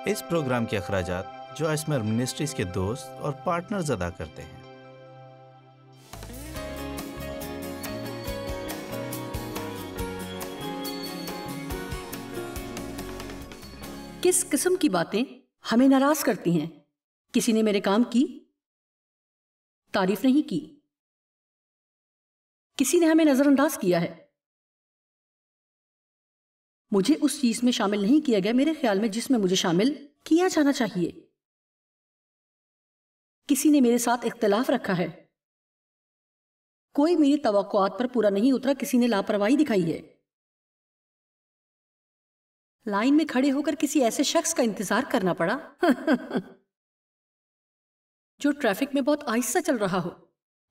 اس programme کے اخراجات جو اسمر منسٹریز کے دوست اور پارٹنرز ادا کرتے ہیں۔ کس قسم کی باتیں ہمیں ناراض کرتی ہیں؟ کسی نے میرے کام کی تعریف نہیں کی، کسی نے ہمیں نظر انداز کیا ہے، مجھے اس چیز میں شامل نہیں کیا گیا میرے خیال میں جس میں مجھے شامل کیا جانا چاہیے، کسی نے میرے ساتھ اختلاف رکھا ہے، کوئی میری توقعات پر پورا نہیں اترا، کسی نے لاپرواہی دکھائی ہے، لائن میں کھڑے ہو کر کسی ایسے شخص کا انتظار کرنا پڑا جو ٹریفک میں بہت آہستہ چل رہا ہو،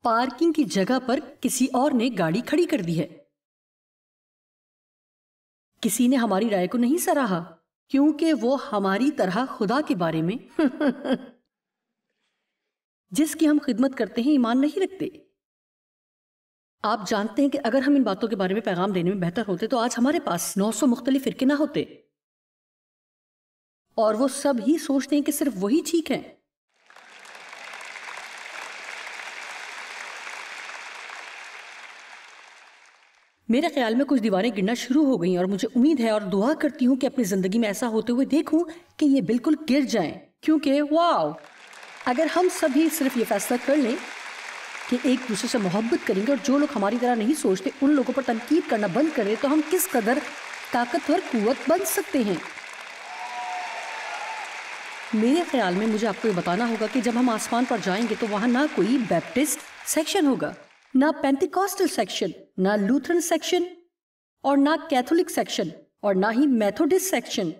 پارکنگ کی جگہ پر کسی اور نے گاڑی کھڑی کر دی ہے، کسی نے ہماری رائے کو نہیں سراہا کیونکہ وہ ہماری طرح خدا کے بارے میں جس کی ہم خدمت کرتے ہیں ایمان نہیں رکھتے۔ آپ جانتے ہیں کہ اگر ہم ان باتوں کے بارے میں پیغام دینے میں بہتر ہوتے تو آج ہمارے پاس 900 مختلف فرقے نہ ہوتے، اور وہ سب ہی سوچتے ہیں کہ صرف وہی ٹھیک ہے۔ میرے خیال میں کچھ دیواریں گرنا شروع ہو گئیں اور مجھے امید ہے اور دعا کرتی ہوں کہ اپنی زندگی میں ایسا ہوتے ہوئے دیکھوں کہ یہ بالکل گر جائیں، کیونکہ واو، اگر ہم سبھی صرف یہ فیصلہ کر لیں کہ ایک دوسرے سے محبت کریں گے اور جو لوگ ہماری طرح نہیں سوچتے ان لوگوں پر تنقید کرنا بند کریں تو ہم کس قدر طاقتور قوت بن سکتے ہیں۔ میرے خیال میں مجھے آپ کو یہ بتانا ہوگا کہ جب ہم آسمان پر جائیں گے تو وہاں نہ کوئی بیپٹسٹ سیکشن ہوگا، نہ پینٹیکاسٹل سیکشن، نہ لوتھرن سیکشن، اور نہ کیتھولک سیکشن، اور نہ ہی میتھوڈسٹ سیکشن۔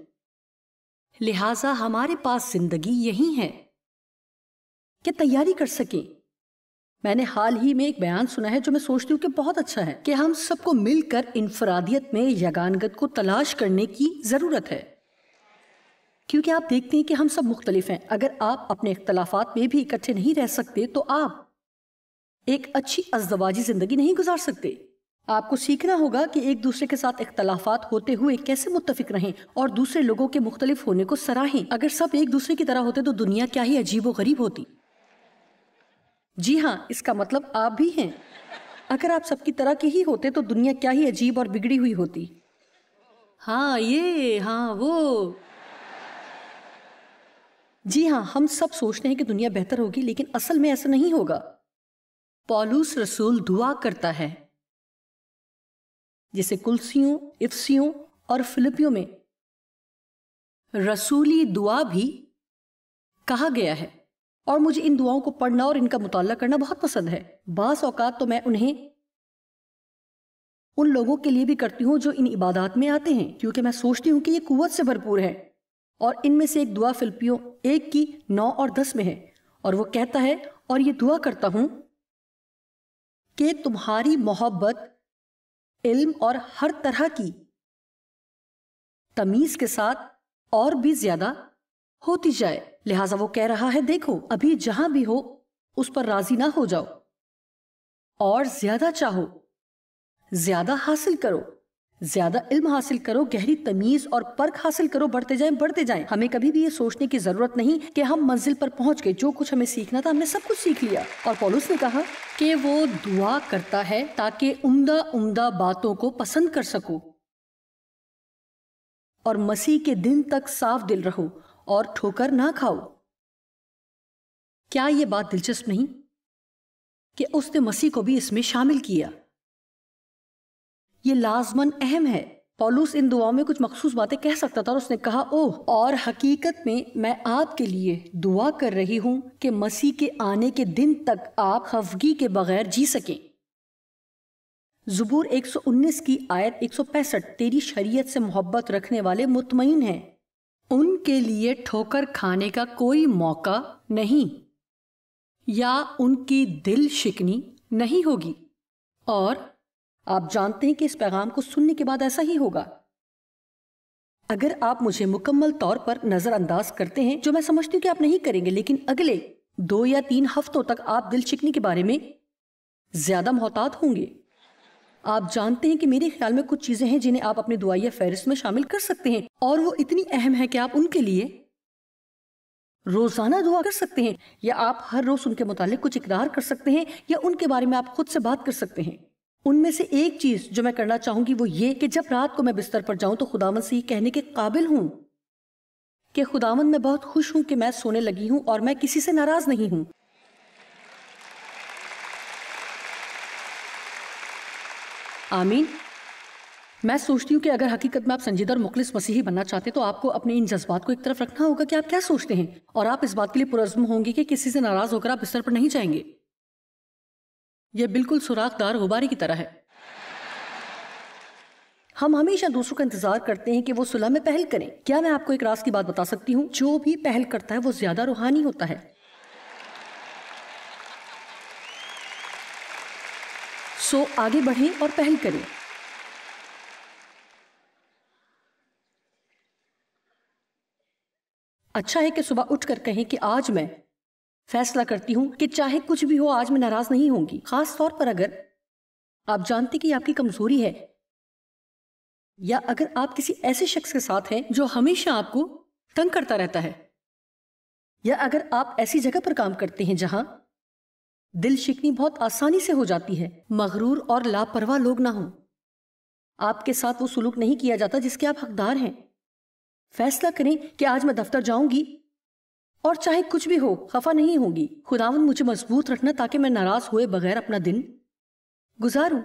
لہٰذا ہمارے پاس زندگی یہی ہے کہ تیاری کر سکیں۔ میں نے حال ہی میں ایک بیان سنا ہے جو میں سوچتی ہوں کہ بہت اچھا ہے کہ ہم سب کو مل کر انفرادیت میں یگانگت کو تلاش کرنے کی ضرورت ہے، کیونکہ آپ دیکھتے ہیں کہ ہم سب مختلف ہیں۔ اگر آپ اپنے اختلافات میں بھی اکٹھے نہیں رہ سکتے تو آپ ایک اچھی ازدواجی زندگی نہیں گزار سکتے۔ آپ کو سیکھنا ہوگا کہ ایک دوسرے کے ساتھ اختلافات ہوتے ہوئے کیسے متفق رہیں اور دوسرے لوگوں کے مختلف ہونے کو سراہیں۔ اگر سب ایک دوسرے کی طرح ہوتے تو دنیا کیا ہی عجیب و غریب ہوتی۔ جی ہاں، اس کا مطلب آپ بھی ہیں۔ اگر آپ سب کی طرح کے ہی ہوتے تو دنیا کیا ہی عجیب اور بگڑی ہوئی ہوتی۔ ہاں یہ، ہاں وہ۔ جی ہاں، ہم سب سوچتے ہیں کہ دنیا بہتر ہوگی، لیکن اصل میں ایسا نہیں ہوگا۔ پولس رسول دعا کرتا ہے جسے کلسیوں، افسیوں اور فلپیوں میں رسولی دعا بھی کہا گیا ہے، اور مجھے ان دعاؤں کو پڑھنا اور ان کا مطالعہ کرنا بہت پسند ہے۔ بعض اوقات تو میں انہیں ان لوگوں کے لیے بھی کرتی ہوں جو ان عبادات میں آتے ہیں، کیونکہ میں سوچتی ہوں کہ یہ قوت سے بھرپور ہے، اور ان میں سے ایک دعا فلپیوں 1 کی 9 اور 10 میں ہے، اور وہ کہتا ہے، اور یہ دعا کرتا ہوں کہ تمہاری محبت علم اور ہر طرح کی تمیز کے ساتھ اور بھی زیادہ ہوتی جائے۔ لہٰذا وہ کہہ رہا ہے، دیکھو ابھی جہاں بھی ہو اس پر راضی نہ ہو جاؤ، اور زیادہ چاہو، زیادہ حاصل کرو، زیادہ علم حاصل کرو، گہری تمیز اور پرکھ حاصل کرو، بڑھتے جائیں بڑھتے جائیں۔ ہمیں کبھی بھی یہ سوچنے کی ضرورت نہیں کہ ہم منزل پر پہنچ گئے، جو کچھ ہمیں سیکھنا تھا ہم نے سب کچھ سیکھ لیا۔ اور پولس نے کہا کہ وہ دعا کرتا ہے تاکہ عمدہ باتوں کو پسند کر سکو اور مسیح کے دن تک صاف دل رہو اور ٹھوکر نہ کھاؤ۔ کیا یہ بات دلچسپ نہیں کہ اس نے مسیح کو بھی اس میں شامل کیا؟ یہ لازماً اہم ہے۔ پولس ان دعاؤں میں کچھ مخصوص باتیں کہہ سکتا تھا، اور اس نے کہا، اوہ، اور حقیقت میں آپ کے لیے دعا کر رہی ہوں کہ مسیح کے آنے کے دن تک آپ خفگی کے بغیر جی سکیں۔ زبور 119 کی آیت 165، تیری شریعت سے محبت رکھنے والے مطمئن ہیں، ان کے لیے ٹھوکر کھانے کا کوئی موقع نہیں یا ان کی دل شکنی نہیں ہوگی۔ اور آپ جانتے ہیں کہ اس پیغام کو سننے کے بعد ایسا ہی ہوگا۔ اگر آپ مجھے مکمل طور پر نظر انداز کرتے ہیں، جو میں سمجھتی ہوں کہ آپ نہیں کریں گے، لیکن اگلے 2 یا 3 ہفتوں تک آپ دل شکنی کے بارے میں زیادہ محتاط ہوں گے۔ آپ جانتے ہیں کہ میرے خیال میں کچھ چیزیں ہیں جنہیں آپ اپنے دعائیہ فہرست میں شامل کر سکتے ہیں، اور وہ اتنی اہم ہے کہ آپ ان کے لیے روزانہ دعا کر سکتے ہیں، یا آپ ہر روز ان کے متعلق کچھ اقرار کر سکتے ہیں، یا ان کے بارے میں آپ خود سے بات کر سکتے ہیں۔ ان میں سے ایک چیز جو میں کرنا چاہوں گی وہ یہ کہ جب رات کو میں بستر پر جاؤں تو خداوند سے یہ کہنے کے قابل ہوں کہ خداوند میں بہت خوش ہوں کہ میں سونے لگی ہوں اور میں کسی سے ناراض نہیں ہوں۔ آمین۔ میں سوچتی ہوں کہ اگر حقیقت میں آپ سنجیدہ اور مخلص مسیحی بننا چاہتے تو آپ کو اپنے ان جذبات کو ایک طرف رکھنا ہوگا کہ آپ کیا سوچتے ہیں، اور آپ اس بات کے لیے پرعزم ہوں گے کہ کسی سے ناراض ہو کر آپ بستر پر نہیں جائیں گے۔ یہ بالکل سوراخ دار غبارے کی طرح ہے۔ ہم ہمیشہ دوسروں کا انتظار کرتے ہیں کہ وہ صلح میں پہل کریں۔ کیا میں آپ کو ایک راز کی بات بتا سکتی ہوں؟ جو بھی پہل کرتا ہے وہ زیادہ روحانی ہوتا ہے۔ سو آگے بڑھیں اور پہل کریں۔ اچھا ہے کہ صبح اٹھ کر کہیں کہ آج میں فیصلہ کرتی ہوں کہ چاہے کچھ بھی ہو آج میں ناراض نہیں ہوں گی، خاص طور پر اگر آپ جانتے کہ یہ آپ کی کمزوری ہے، یا اگر آپ کسی ایسے شخص کے ساتھ ہیں جو ہمیشہ آپ کو تنگ کرتا رہتا ہے، یا اگر آپ ایسی جگہ پر کام کرتے ہیں جہاں دل شکنی بہت آسانی سے ہو جاتی ہے۔ مغرور اور لاپرواہ لوگ نہ ہوں، آپ کے ساتھ وہ سلوک نہیں کیا جاتا جس کے آپ حقدار ہیں۔ فیصلہ کریں کہ آج میں دفتر جاؤں گی اور چاہے کچھ بھی ہو خفا نہیں ہوں گی۔ خداوند مجھے مضبوط رکھنا تاکہ میں ناراض ہوئے بغیر اپنا دن گزاروں۔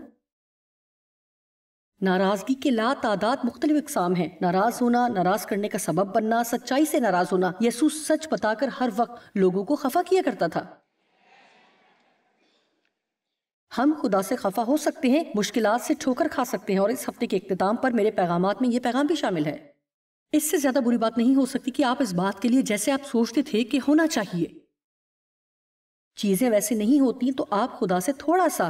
ناراضگی کے لا تعداد مختلف اقسام ہیں۔ ناراض ہونا، ناراض کرنے کا سبب بننا، سچائی سے ناراض ہونا۔ یسوع سچ بتا کر ہر وقت لوگوں کو خفا کیا کرتا تھا۔ ہم خدا سے خفا ہو سکتے ہیں، مشکلات سے ٹھوکر کھا سکتے ہیں، اور اس ہفتے کے اختتام پر میرے پیغامات میں یہ پیغام بھی شامل ہے۔ اس سے زیادہ بری بات نہیں ہو سکتی کہ آپ اس بات کے لیے جیسے آپ سوچتے تھے کہ ہونا چاہیے چیزیں ویسے نہیں ہوتی، تو آپ خدا سے تھوڑا سا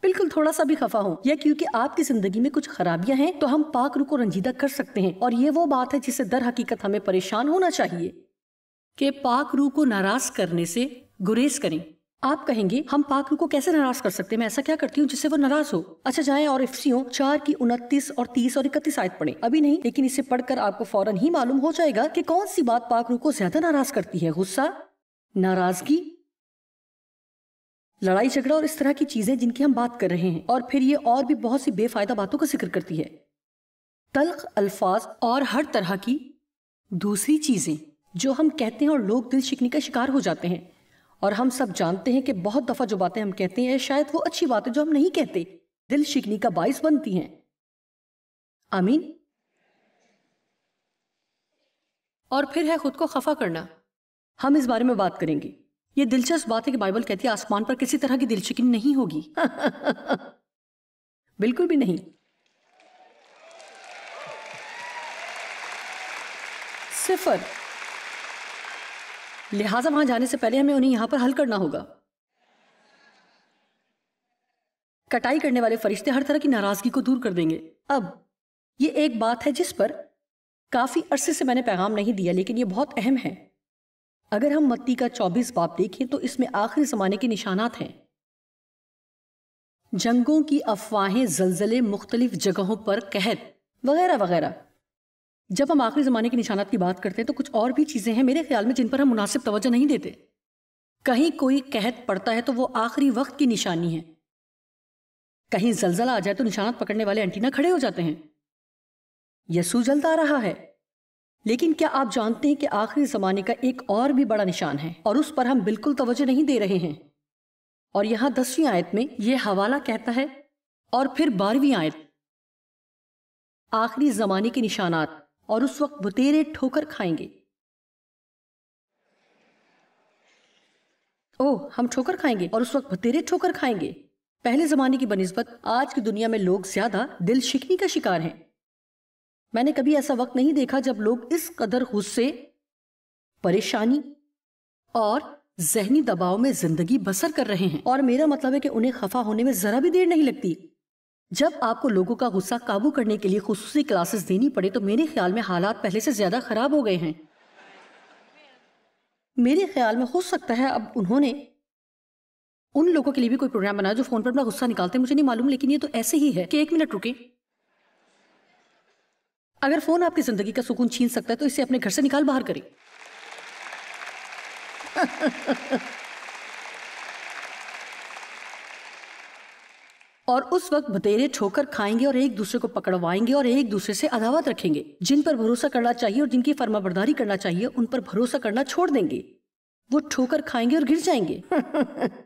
بالکل تھوڑا سا بھی خفا ہوں، یا کیونکہ آپ کی زندگی میں کچھ خرابیاں ہیں تو ہم پاک روح کو رنجیدہ کر سکتے ہیں۔ اور یہ وہ بات ہے جس سے در حقیقت ہمیں پریشان ہونا چاہیے کہ پاک روح کو ناراض کرنے سے گریز کریں۔ آپ کہیں گے ہم پاک روح کو کیسے ناراض کر سکتے ہیں؟ میں ایسا کیا کرتی ہوں جس سے وہ ناراض ہو؟ اچھا جائیں اور افسیوں 4 کی 29 اور 30 اور 31 آیت پڑھیں۔ ابھی نہیں، لیکن اسے پڑھ کر آپ کو فوراً ہی معلوم ہو جائے گا کہ کون سی بات پاک روح کو زیادہ ناراض کرتی ہے۔ غصہ، ناراضگی، لڑائی جھگڑا اور اس طرح کی چیزیں جن کی ہم بات کر رہے ہیں۔ اور پھر یہ اور بھی بہت سی بے فائدہ باتوں کا ذکر کرتی ہے، تلخ الفاظ اور ہر طرح کی دوسری چیزیں جو ہم کہتے ہیں اور لوگ دل شکنی کا شکار ہو جاتے ہیں۔ اور ہم سب جانتے ہیں کہ بہت دفعہ جو باتیں ہم کہتے ہیں شاید وہ اچھی باتیں جو ہم نہیں کہتے دل شکنی کا باعث بنتی ہیں۔ آمین۔ اور پھر ہے خود کو خفا کرنا۔ ہم اس بارے میں بات کریں گے۔ یہ دلچسپ بات ہے کہ بائبل کہتی ہے آسمان پر کسی طرح کی دل شکنی نہیں ہوگی۔ بالکل بھی نہیں۔ صفر۔ لہٰذا وہاں جانے سے پہلے ہمیں انہیں یہاں پر حل کرنا ہوگا۔ کٹائی کرنے والے فرشتے ہر طرح کی ناراضگی کو دور کر دیں گے۔ اب یہ ایک بات ہے جس پر کافی عرصے سے میں نے پیغام نہیں دیا، لیکن یہ بہت اہم ہے۔ اگر ہم متی کا 24 باب دیکھیں تو اس میں آخری زمانے کے نشانات ہیں، جنگوں کی افواہیں، زلزلے، مختلف جگہوں پر قحط وغیرہ وغیرہ۔ جب ہم آخری زمانے کے نشانات کی بات کرتے ہیں تو کچھ اور بھی چیزیں ہیں میرے خیال میں جن پر ہم مناسب توجہ نہیں دیتے۔ کہیں کوئی قحط پڑتا ہے تو وہ آخری وقت کی نشانی ہے، کہیں زلزلہ آ جائے تو نشانات پکڑنے والے اینٹینا کھڑے ہو جاتے ہیں۔ یسوع جلد آ رہا ہے۔ لیکن کیا آپ جانتے ہیں کہ آخری زمانے کا ایک اور بھی بڑا نشان ہے اور اس پر ہم بالکل توجہ نہیں دے رہے ہیں؟ اور یہاں 10ویں آیت میں یہ حوالہ کہتا ہے، اور پھر 12ویں آیت، آخری زمانے کے نشانات، اور اس وقت بتیرے ٹھوکر کھائیں گے۔ ہم ٹھوکر کھائیں گے اور اس وقت بتیرے ٹھوکر کھائیں گے۔ پہلے زمانے کی بنسبت آج کی دنیا میں لوگ زیادہ دل شکنی کا شکار ہیں۔ میں نے کبھی ایسا وقت نہیں دیکھا جب لوگ اس قدر غصے، پریشانی اور ذہنی دباؤ میں زندگی بسر کر رہے ہیں۔ اور میرا مطلب ہے کہ انہیں خفا ہونے میں ذرا بھی دیر نہیں لگتی۔ جب آپ کو لوگوں کا غصہ قابو کرنے کے لیے خصوصی کلاسز دینی پڑے تو میرے خیال میں حالات پہلے سے زیادہ خراب ہو گئے ہیں۔ میرے خیال میں ہو سکتا ہے اب انہوں نے ان لوگوں کے لیے بھی کوئی پروگرام بنایا جو فون پر اپنا غصہ نکالتے ہیں، مجھے نہیں معلوم، لیکن یہ تو ایسے ہی ہے کہ 1 منٹ رکیں۔ اگر فون آپ کی زندگی کا سکون چھین سکتا ہے تو اسے اپنے گھر سے نکال باہر کریں. اور اس وقت بتیرے ٹھوکر کھائیں گے اور ایک دوسرے کو پکڑوائیں گے اور ایک دوسرے سے عداوت رکھیں گے. جن پر بھروسہ کرنا چاہیے اور جن کی فرما برداری کرنا چاہیے ان پر بھروسہ کرنا چھوڑ دیں گے. وہ ٹھوکر کھائیں گے اور گر جائیں گے.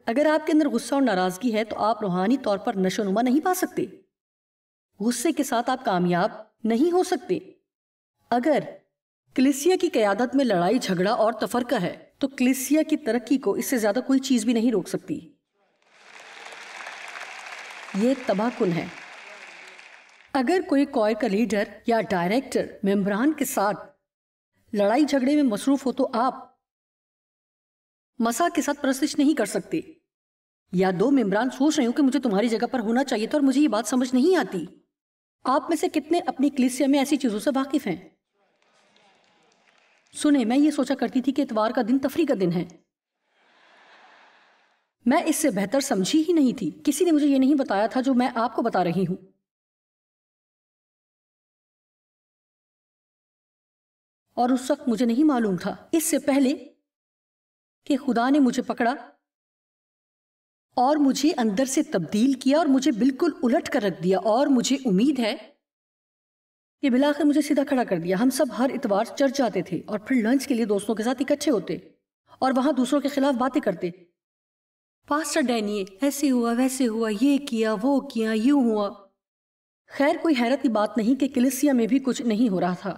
اگر آپ کے اندر غصہ اور ناراضگی ہے تو آپ روحانی طور پر نشو و نما نہیں پا سکتے. غصے کے ساتھ آپ کامیاب نہیں ہو سکتے. اگر کلیسیا کی قیادت میں لڑائی جھگڑا اور تفرقہ ہے تو کلیسیا کی ترقی کو اس سے زیادہ کوئی چیز بھی نہیں روک سکتی. یہ تباہ کن ہے. اگر کوئی کوئر کا لیڈر یا ڈائریکٹر ممبران کے ساتھ لڑائی جھگڑے میں مصروف ہو تو آپ مسا کے ساتھ پرستش نہیں کر سکتے. یا دو ممبران سوچ رہے ہوں کہ مجھے تمہاری جگہ پر ہونا چاہیے تھا اور مجھے یہ بات سمجھ نہیں آتی. آپ میں سے کتنے اپنی کلیسیا میں ایسی چیزوں سے واقف ہیں؟ سنیں، میں یہ سوچا کرتی تھی کہ اتوار کا دن تفریح کا دن ہے. میں اس سے بہتر سمجھی ہی نہیں تھی. کسی نے مجھے یہ نہیں بتایا تھا جو میں آپ کو بتا رہی ہوں. اور اس وقت مجھے نہیں معلوم تھا، اس سے پہلے کہ خدا نے مجھے پکڑا اور مجھے اندر سے تبدیل کیا اور مجھے بالکل الٹ کر رکھ دیا. اور مجھے امید ہے کہ بالآخر مجھے سیدھا کھڑا کر دیا. ہم سب ہر اتوار چرچ جاتے تھے اور پھر لنچ کے لیے دوستوں کے ساتھ اکٹھے ہوتے اور وہاں دوسروں کے خلاف باتیں کرتے. پاسٹر ڈینی ایسے ہوا، ویسے ہوا، یہ کیا، وہ کیا، یوں ہوا. خیر، کوئی حیرت کی بات نہیں کہ کلیسیا میں بھی کچھ نہیں ہو رہا تھا.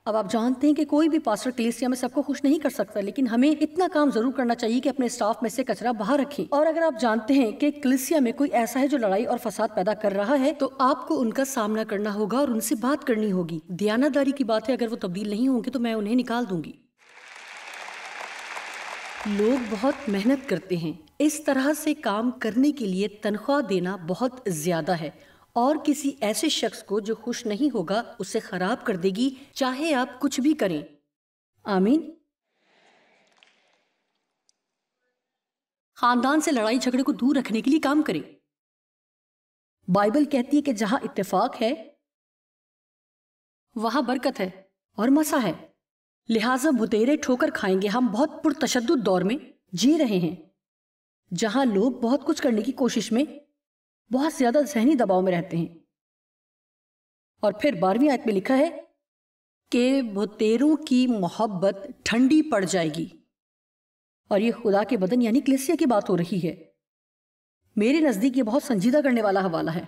اب آپ جانتے ہیں کہ کوئی بھی پاسٹر کلیسیا میں سب کو خوش نہیں کر سکتا، لیکن ہمیں اتنا کام ضرور کرنا چاہیے کہ اپنے اسٹاف میں سے کچرا باہر رکھیں. اور اگر آپ جانتے ہیں کہ کلیسیا میں کوئی ایسا ہے جو لڑائی اور فساد پیدا کر رہا ہے تو آپ کو ان کا سامنا کرنا ہوگا اور ان سے بات کرنی ہوگی. دیانتداری کی بات ہے، اگر وہ تبدیل نہیں ہوں گے تو میں انہیں نکال دوں گی. لوگ بہت محنت کرتے ہیں. اس طرح سے کام کرنے کے لیے تنخواہ دینا بہت زیادہ ہے اور کسی ایسے شخص کو جو خوش نہیں ہوگا اسے خراب کر دے گی، چاہے آپ کچھ بھی کریں. آمین. خاندان سے لڑائی جھگڑے کو دور رکھنے کے لیے کام کریں. بائبل کہتی ہے کہ جہاں اتفاق ہے وہاں برکت ہے اور مسا ہے. لہٰذا بھتیرے ٹھوکر کھائیں گے. ہم بہت پرتشدد دور میں جی رہے ہیں جہاں لوگ بہت کچھ کرنے کی کوشش میں بہت زیادہ ذہنی دباؤ میں رہتے ہیں. اور پھر 12ویں آیت میں لکھا ہے کہ بھتیروں کی محبت ٹھنڈی پڑ جائے گی. اور یہ خدا کے بدن یعنی کلیسیا کی بات ہو رہی ہے. میرے نزدیک یہ بہت سنجیدہ کرنے والا حوالہ ہے.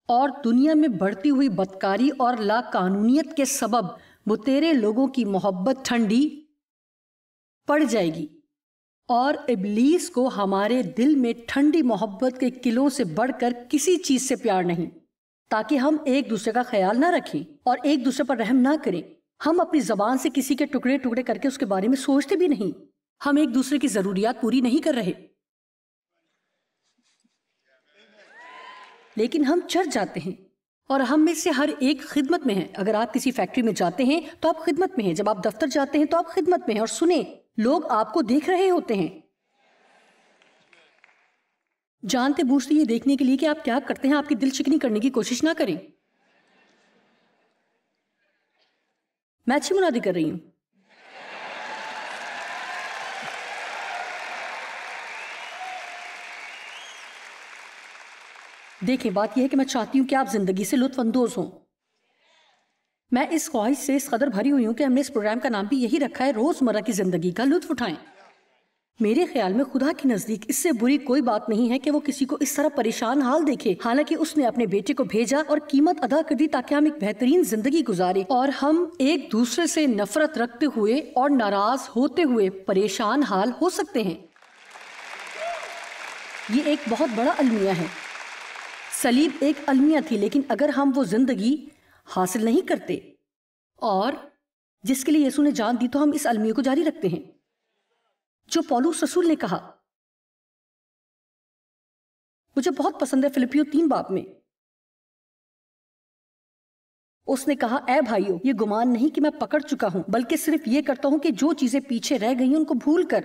اور دنیا میں بڑھتی ہوئی بدکاری اور لا قانونیت کے سبب بتیرے لوگوں کی محبت ٹھنڈی پڑ جائے گی. اور ابلیس کو ہمارے دل میں ٹھنڈی محبت کے قلعوں سے بڑھ کر کسی چیز سے پیار نہیں، تاکہ ہم ایک دوسرے کا خیال نہ رکھیں اور ایک دوسرے پر رحم نہ کریں. ہم اپنی زبان سے کسی کے ٹکڑے ٹکڑے کر کے اس کے بارے میں سوچتے بھی نہیں. ہم ایک دوسرے کی ضروریات پوری نہیں کر رہے، لیکن ہم چرچ جاتے ہیں اور ہم میں سے ہر ایک خدمت میں ہے. اگر آپ کسی فیکٹری میں جاتے ہیں تو آپ خدمت میں ہیں. جب آپ دفتر جاتے ہیں تو آپ خدمت میں ہیں. اور سنیں، لوگ آپ کو دیکھ رہے ہوتے ہیں، جانتے بوجھتے یہ دیکھنے کے لیے کہ آپ کیا کرتے ہیں. آپ کی دل چکنی کرنے کی کوشش نہ کریں. میں اچھی منادی کر رہی ہوں. دیکھیں، بات یہ ہے کہ میں چاہتی ہوں کہ آپ زندگی سے لطف اندوز ہوں. میں اس خواہش سے اس قدر بھری ہوئی ہوں کہ ہم نے اس پروگرام کا نام بھی یہی رکھا ہے، روزمرہ کی زندگی کا لطف اٹھائیں. میرے خیال میں خدا کے نزدیک اس سے بری کوئی بات نہیں ہے کہ وہ کسی کو اس طرح پریشان حال دیکھے، حالانکہ اس نے اپنے بیٹے کو بھیجا اور قیمت ادا کر دی تاکہ ہم ایک بہترین زندگی گزاریں. اور ہم ایک دوسرے سے نفرت رکھتے ہوئے اور ناراض ہوتے ہوئے پریشان حال ہو سکتے ہیں. یہ ایک بہت بڑا المیہ ہے. صلیب ایک المیہ تھی، لیکن اگر ہم وہ زندگی حاصل نہیں کرتے اور جس کے لیے یسوع نے جان دی تو ہم اس المیہ کو جاری رکھتے ہیں. جو پولس رسول نے کہا مجھے بہت پسند ہے. فلپیو 3 میں اس نے کہا، اے بھائیو، یہ گمان نہیں کہ میں پکڑ چکا ہوں، بلکہ صرف یہ کرتا ہوں کہ جو چیزیں پیچھے رہ گئی ہیں ان کو بھول کر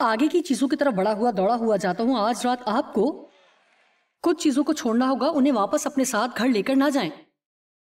آگے کی چیزوں کی طرف بڑا ہوا دوڑا ہوا جاتا ہوں. آج رات آپ کو کچھ چیزوں کو چھوڑنا ہوگا، انہیں واپس اپنے ساتھ گھر لے کر نہ جائیں.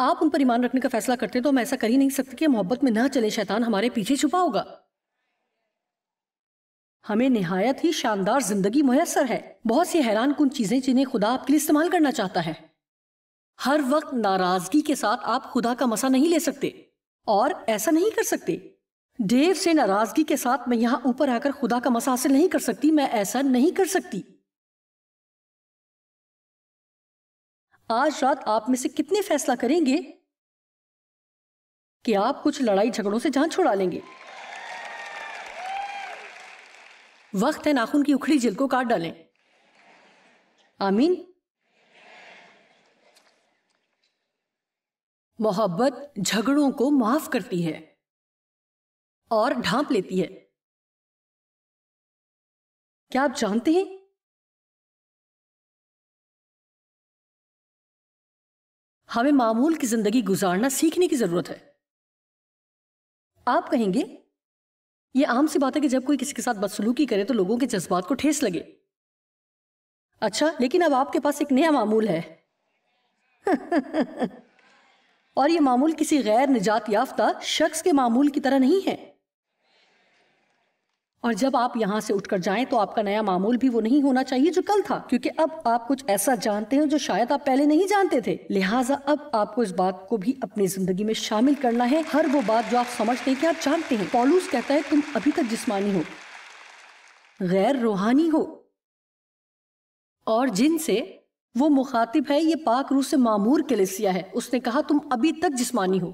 آپ ان پر ایمان رکھنے کا فیصلہ کرتے ہیں تو ہم ایسا کر ہی نہیں سکتے کہ محبت میں نہ چلے، شیطان ہمارے پیچھے چھپا ہوگا۔ ہمیں نہایت ہی شاندار زندگی میسر ہے، بہت سی حیران کن چیزیں جنہیں خدا آپ کے لیے استعمال کرنا چاہتا ہے۔ ہر وقت ناراضگی کے ساتھ آپ خدا کا مزہ نہیں لے سکتے اور ایسا نہیں کر سکتے۔ دیر سے ناراضگی کے ساتھ میں یہاں اوپر آ کر خدا کا مزہ حاصل نہیں کر سکتی، میں ایسا نہیں کر سکتی۔ آج رات آپ میں سے کتنے فیصلہ کریں گے کہ آپ کچھ لڑائی جھگڑوں سے جان چھڑا لیں گے؟ وقت ہے ناخن کی اکھڑی جلد کو کاٹ ڈالیں۔ آمین۔ محبت جھگڑوں کو معاف کرتی ہے اور ڈھانپ لیتی ہے۔ کیا آپ جانتے ہیں ہمیں معمول کی زندگی گزارنا سیکھنے کی ضرورت ہے۔ آپ کہیں گے یہ عام سی بات ہے کہ جب کوئی کسی کے ساتھ بدسلوکی کرے تو لوگوں کے جذبات کو ٹھیس لگے۔ اچھا، لیکن اب آپ کے پاس ایک نیا معمول ہے اور یہ معمول کسی غیر نجات یافتہ شخص کے معمول کی طرح نہیں ہے۔ اور جب آپ یہاں سے اٹھ کر جائیں تو آپ کا نیا معمول بھی وہ نہیں ہونا چاہیے جو کل تھا، کیونکہ اب آپ کچھ ایسا جانتے ہیں جو شاید آپ پہلے نہیں جانتے تھے۔ لہٰذا اب آپ کو اس بات کو بھی اپنی زندگی میں شامل کرنا ہے، ہر وہ بات جو آپ سمجھتے ہیں کہ آپ جانتے ہیں۔ پولوس کہتا ہے تم ابھی تک جسمانی ہو، غیر روحانی ہو، اور جن سے وہ مخاطب ہے یہ پاک روح سے معمور کلیسیا ہے۔ اس نے کہا تم ابھی تک جسمانی ہو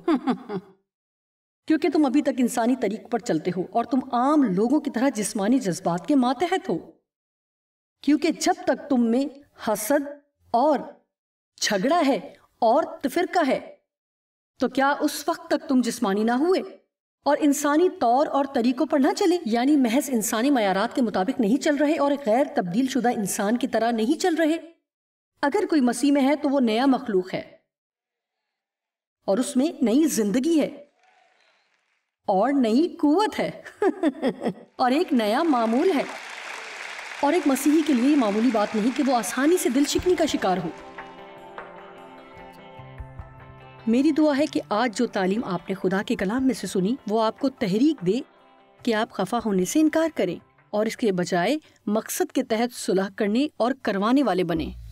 کیونکہ تم ابھی تک انسانی طریق پر چلتے ہو اور تم عام لوگوں کی طرح جسمانی جذبات کے ماتحت ہو، کیونکہ جب تک تم میں حسد اور جھگڑا ہے اور تفرقہ ہے تو کیا اس وقت تک تم جسمانی نہ ہوئے اور انسانی طور اور طریقوں پر نہ چلے، یعنی محض انسانی معیارات کے مطابق نہیں چل رہے اور غیر تبدیل شدہ انسان کی طرح نہیں چل رہے۔ اگر کوئی مسیح میں ہے تو وہ نیا مخلوق ہے اور اس میں نئی زندگی ہے اور نئی قوت ہے اور ایک نیا معمول ہے۔ اور ایک مسیحی کے لیے یہ معمولی بات نہیں کہ وہ آسانی سے دل شکنی کا شکار ہو۔ میری دعا ہے کہ آج جو تعلیم آپ نے خدا کے کلام میں سے سنی وہ آپ کو تحریک دے کہ آپ خفا ہونے سے انکار کریں اور اس کے بجائے مقصد کے تحت صلح کرنے اور کروانے والے بنیں۔